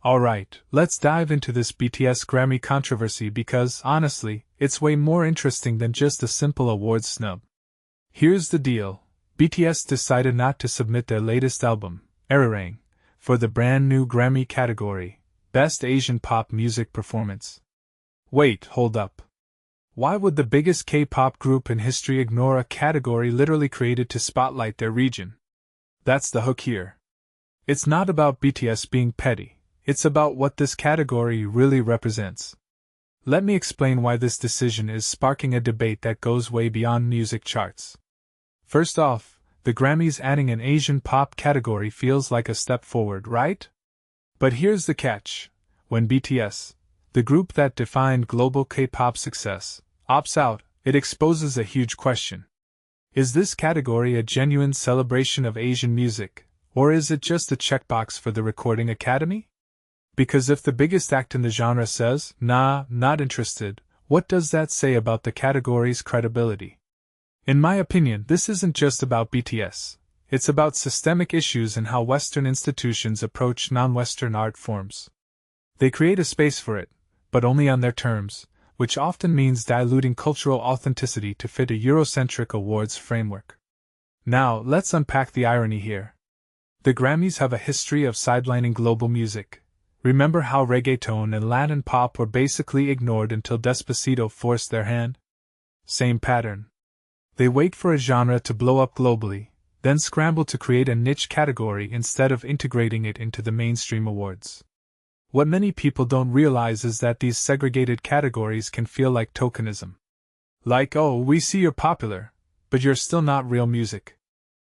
Alright, let's dive into this BTS Grammy controversy because, honestly, it's way more interesting than just a simple awards snub. Here's the deal. BTS decided not to submit their latest album, Erarang, for the brand new Grammy category, Best Asian Pop Music Performance. Wait, hold up. Why would the biggest K-pop group in history ignore a category literally created to spotlight their region? That's the hook here. It's not about BTS being petty. It's about what this category really represents. Let me explain why this decision is sparking a debate that goes way beyond music charts. First off, the Grammys adding an Asian pop category feels like a step forward, right? But here's the catch. When BTS, the group that defined global K-pop success, opts out, it exposes a huge question. Is this category a genuine celebration of Asian music, or is it just a checkbox for the Recording Academy? Because if the biggest act in the genre says, nah, not interested, what does that say about the category's credibility? In my opinion, this isn't just about BTS. It's about systemic issues in how Western institutions approach non-Western art forms. They create a space for it, but only on their terms, which often means diluting cultural authenticity to fit a Eurocentric awards framework. Now, let's unpack the irony here. The Grammys have a history of sidelining global music. Remember how reggaeton and Latin pop were basically ignored until Despacito forced their hand? Same pattern. They wait for a genre to blow up globally, then scramble to create a niche category instead of integrating it into the mainstream awards. What many people don't realize is that these segregated categories can feel like tokenism. Like, oh, we see you're popular, but you're still not real music.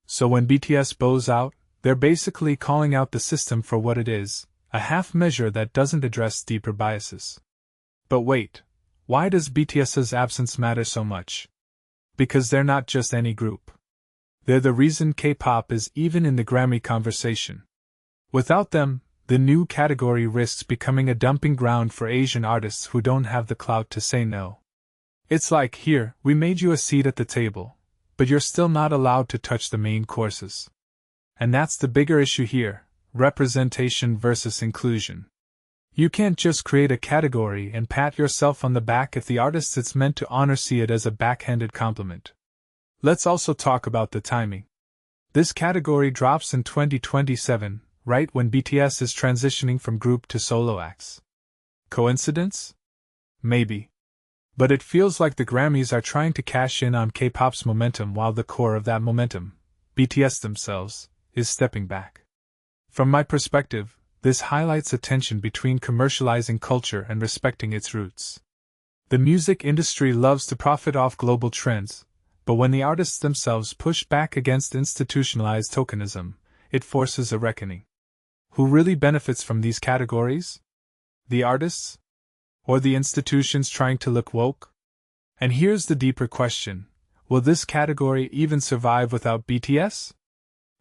So when BTS bows out, they're basically calling out the system for what it is. A half measure that doesn't address deeper biases. But wait, why does BTS's absence matter so much? Because they're not just any group. They're the reason K-pop is even in the Grammy conversation. Without them, the new category risks becoming a dumping ground for Asian artists who don't have the clout to say no. It's like, here, we made you a seat at the table, but you're still not allowed to touch the main courses. And that's the bigger issue here. Representation versus inclusion. You can't just create a category and pat yourself on the back if the artists it's meant to honor see it as a backhanded compliment. Let's also talk about the timing. This category drops in 2027, right when BTS is transitioning from group to solo acts. Coincidence? Maybe. But it feels like the Grammys are trying to cash in on K-pop's momentum while the core of that momentum, BTS themselves, is stepping back. From my perspective, this highlights a tension between commercializing culture and respecting its roots. The music industry loves to profit off global trends, but when the artists themselves push back against institutionalized tokenism, it forces a reckoning. Who really benefits from these categories? The artists? Or the institutions trying to look woke? And here's the deeper question: will this category even survive without BTS?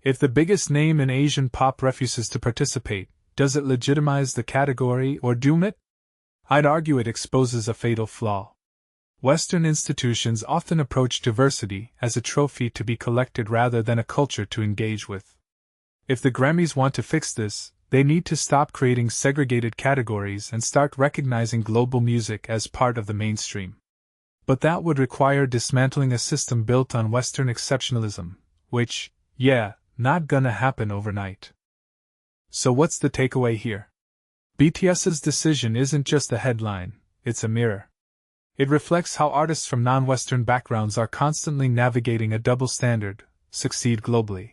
If the biggest name in Asian pop refuses to participate, does it legitimize the category or doom it? I'd argue it exposes a fatal flaw. Western institutions often approach diversity as a trophy to be collected rather than a culture to engage with. If the Grammys want to fix this, they need to stop creating segregated categories and start recognizing global music as part of the mainstream. But that would require dismantling a system built on Western exceptionalism, which, not gonna happen overnight. So what's the takeaway here? BTS's decision isn't just a headline, it's a mirror. It reflects how artists from non-Western backgrounds are constantly navigating a double standard, succeed globally,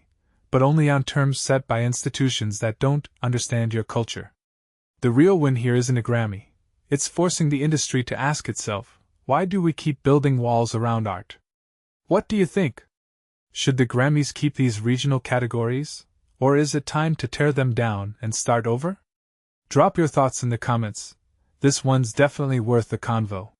but only on terms set by institutions that don't understand your culture. The real win here isn't a Grammy. It's forcing the industry to ask itself, why do we keep building walls around art? What do you think? Should the Grammys keep these regional categories, or is it time to tear them down and start over? Drop your thoughts in the comments. This one's definitely worth the convo.